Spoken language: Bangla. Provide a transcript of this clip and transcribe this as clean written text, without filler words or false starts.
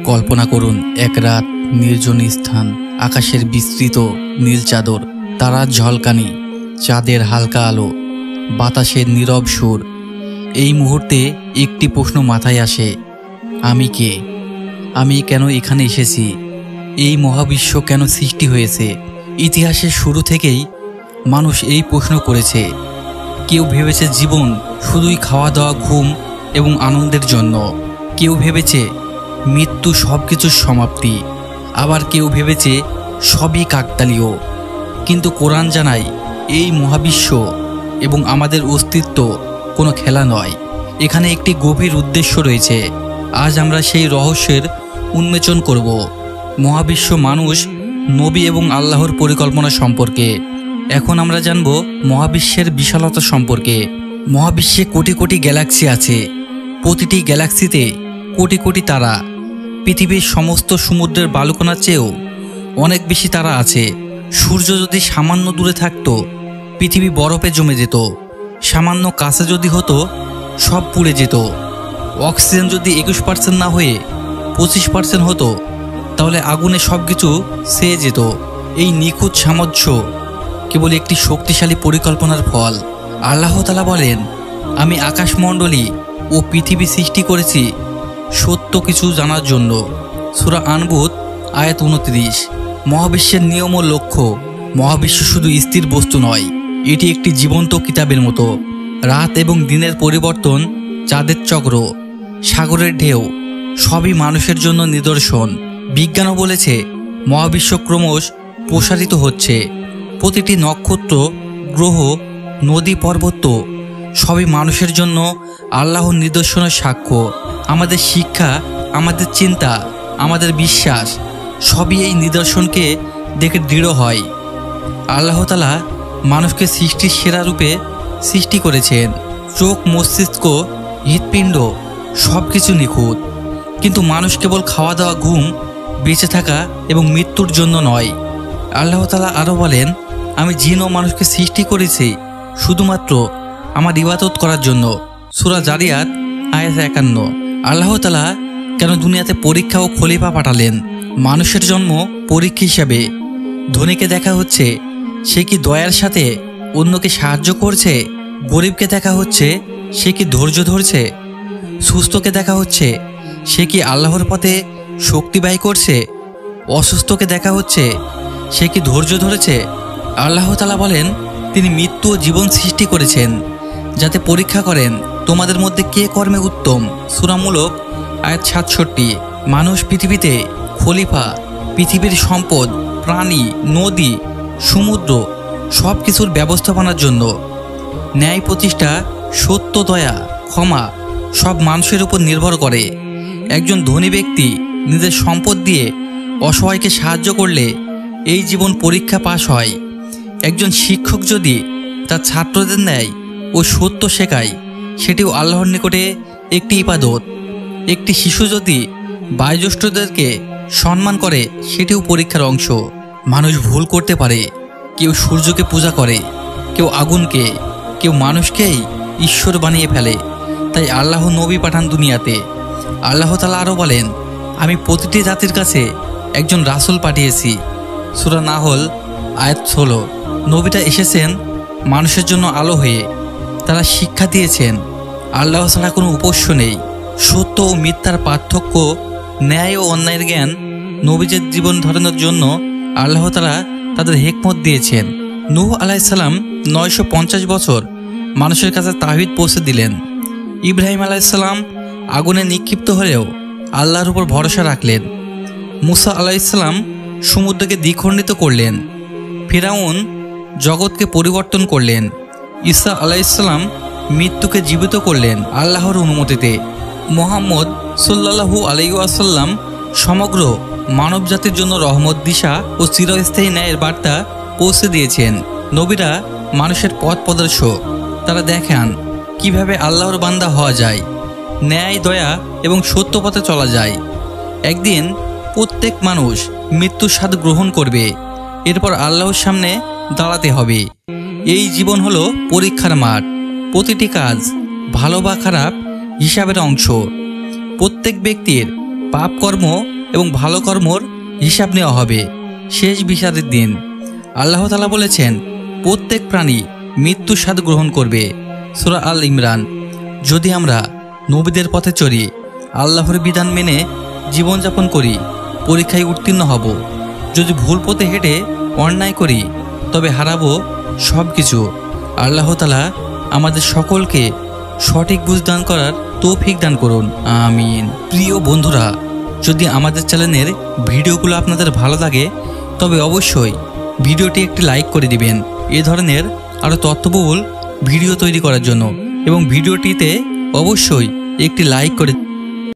কল্পনা করুন এক রাত, নির্জন স্থান, আকাশের বিস্তৃত নীল চাদর, তারার ঝলকানি, চাঁদের হালকা আলো, বাতাসের নীরব সুর। এই মুহূর্তে একটি প্রশ্ন মাথায় আসে, আমি কে? আমি কেন এখানে এসেছি? এই মহাবিশ্ব কেন সৃষ্টি হয়েছে? ইতিহাসের শুরু থেকেই মানুষ এই প্রশ্ন করেছে। কেউ ভেবেছে জীবন শুধুই খাওয়া দাওয়া, ঘুম এবং আনন্দের জন্য। কেউ ভেবেছে মৃত্যু সব কিছুর সমাপ্তি। আবার কেউ ভেবেছে সবই কাকতালীয়। কিন্তু কোরআন জানায় এই মহাবিশ্ব এবং আমাদের অস্তিত্ব কোনো খেলা নয়। এখানে একটি গভীর উদ্দেশ্য রয়েছে। আজ আমরা সেই রহস্যের উন্মোচন করব। মহাবিশ্ব, মানুষ, নবী এবং আল্লাহর পরিকল্পনা সম্পর্কে। এখন আমরা জানব মহাবিশ্বের বিশালতা সম্পর্কে। মহাবিশ্বে কোটি কোটি গ্যালাক্সি আছে। প্রতিটি গ্যালাক্সিতে কোটি কোটি তারা। পৃথিবীর সমস্ত সমুদ্রের বালুকণার চেয়েও অনেক বেশি তারা আছে। সূর্য যদি সামান্য দূরে থাকতো, পৃথিবী বরফে জমে যেত। সামান্য কাছে যদি হতো, সব পুড়ে যেত। অক্সিজেন যদি 21% না হয়ে 25% হতো, তাহলে আগুনে সব কিছু সেয়ে যেত। এই নিখুঁত সামঞ্জস্য কেবল একটি শক্তিশালী পরিকল্পনার ফল। আল্লাহ তাআলা বলেন, আমি আকাশমণ্ডলী ও পৃথিবী সৃষ্টি করেছি সত্য কিছু জানার জন্য। সূরা আনকাবুত আয়াত 29। মহাবিশ্বের নিয়ম ও লক্ষ্য। মহাবিশ্ব শুধু স্থির বস্তু নয়, এটি একটি জীবন্ত কিতাবের মতো। রাত এবং দিনের পরিবর্তন, চাঁদের চক্র, সাগরের ঢেউ, সবই মানুষের জন্য নিদর্শন। বিজ্ঞানও বলেছে মহাবিশ্ব ক্রমশ প্রসারিত হচ্ছে। প্রতিটি নক্ষত্র, গ্রহ, নদী, পর্বত সবই মানুষের জন্য আল্লাহর নিদর্শনের সাক্ষ্য। আমাদের শিক্ষা, আমাদের চিন্তা, আমাদের বিশ্বাস সবই এই নিদর্শনকে দেখে দৃঢ় হয়। আল্লাহ তাআলা মানুষকে সৃষ্টির সেরা রূপে সৃষ্টি করেছেন। চোখ, মস্তিষ্ক, হৃৎপিণ্ড সব কিছু নিখুঁত। কিন্তু মানুষ কেবল খাওয়া দাওয়া, ঘুম, বেঁচে থাকা এবং মৃত্যুর জন্য নয়। আল্লাহ তাআলা আরও বলেন, আমি জিন ও মানুষকে সৃষ্টি করেছি শুধুমাত্র আমার ইবাদত করার জন্য। সূরা জারিয়াত আয়াত 51। আল্লাহ তাআলা কেন দুনিয়াতে পরীক্ষা ও খলিফা পাঠালেন? মানুষের জন্ম পরীক্ষা হিসাবে। ধনীকে দেখা হচ্ছে সে কি দয়ার সাথে অন্যকে সাহায্য করছে। গরিবকে দেখা হচ্ছে সে কি ধৈর্য ধরছে। সুস্থকে দেখা হচ্ছে সে কি আল্লাহর পথে শক্তি ব্যয় করছে। অসুস্থকে দেখা হচ্ছে সে কি ধৈর্য ধরেছে। আল্লাহ তাআলা বলেন, তিনি মৃত্যু ও জীবন সৃষ্টি করেছেন যাতে পরীক্ষা করেন তোমাদের মধ্যে কে কর্মে উত্তম। সূরা মুলক আয়াত 67। মানুষ পৃথিবীতে খলিফা, পৃথিবীর সম্পদ, প্রাণী, নদী, সমুদ্র সব কিছুর ব্যবস্থাপনার জন্য। ন্যায় প্রতিষ্ঠা, সত্য, দয়া, ক্ষমা সব মানুষের উপর নির্ভর করে। একজন ধনী ব্যক্তি নিজের সম্পদ দিয়ে অসহায়কে সাহায্য করলে এই জীবন পরীক্ষা পাশ হয়। একজন শিক্ষক যদি তার ছাত্রদের ন্যায় ও সত্য শেখায়, সেটিও আল্লাহর নিকটে একটি ইবাদত। একটি শিশু যদি বয়োজ্যেষ্ঠদেরকে সম্মান করে, সেটিও পরীক্ষার অংশ। মানুষ ভুল করতে পারে। কেউ সূর্যকে পূজা করে, কেউ আগুনকে, কেউ মানুষকেই ঈশ্বর বানিয়ে ফেলে। তাই আল্লাহ নবী পাঠান দুনিয়াতে। আল্লাহ তাআলা আরও বলেন, আমি প্রতিটি জাতির কাছে একজন রাসূল পাঠিয়েছি। সূরা নাহল আয়াত 16। নবীটা এসেছেন মানুষের জন্য আলো হয়ে। তারা শিক্ষা দিয়েছেন আল্লাহ ছাড়া কোনো উপাস্য নেই। সত্য ও মিথ্যার পার্থক্য, ন্যায় ও অন্যায়ের জ্ঞান নবীদের জীবন ধারণের জন্য আল্লাহ তাআলা তাদের হিকমত দিয়েছেন। নূহ আলাইহিস সালাম 950 বছর মানুষের কাছে তাওহীদ পৌঁছে দিলেন। ইব্রাহিম আলাইহিস সালাম আগুনে নিক্ষিপ্ত হলেও আল্লাহর উপর ভরসা রাখলেন। মুসা আলাইহিস সালাম সমুদ্রকে দ্বিখণ্ডিত করলেন। ফিরআউন জগৎকে পরিবর্তন করলেন। ঈসা আলাইহিস সালাম মৃত্যুকে জীবিত করলেন আল্লাহর অনুমতিতে। মুহাম্মদ সাল্লাল্লাহু আলাইহি ওয়াসাল্লাম সমগ্র মানব জাতির জন্য রহমত, দিশা ও চিরস্থায়ী ন্যায়ের বার্তা পৌঁছে দিয়েছেন। নবীরা মানুষের পথ প্রদর্শক। তারা দেখান কিভাবে আল্লাহর বান্দা হওয়া যায়, ন্যায়, দয়া এবং সত্য পথে চলা যায়। একদিন প্রত্যেক মানুষ মৃত্যুর স্বাদ গ্রহণ করবে। এরপর আল্লাহর সামনে দাঁড়াতে হবে। এই জীবন হলো পরীক্ষার মাঠ। প্রতিটি কাজ, ভালো বা খারাপ, হিসাবের অংশ। প্রত্যেক ব্যক্তির পাপ কর্ম এবং ভালো কর্মর হিসাব নেওয়া হবে শেষ বিচারের দিন। আল্লাহ তাআলা বলেছেন, প্রত্যেক প্রাণী মৃত্যুর স্বাদ গ্রহণ করবে। সূরা আল ইমরান। যদি আমরা নবীদের পথে চলি, আল্লাহর বিধান মেনে জীবনযাপন করি, পরীক্ষায় উত্তীর্ণ হব। যদি ভুল পথে হেঁটে অন্যায় করি, তবে হারাবো সব কিছু। আল্লাহ তাআলা আমাদের সকলকে সঠিক বুঝ দান করার তৌফিক দান করুন, আমিন। প্রিয় বন্ধুরা, যদি আমাদের চ্যানেলের ভিডিওগুলো আপনাদের ভালো লাগে, তবে অবশ্যই ভিডিওটি একটি লাইক করে দিবেন এ ধরনের আরও তথ্যবহুল ভিডিও তৈরি করার জন্য, এবং ভিডিওটিতে অবশ্যই একটি লাইক করে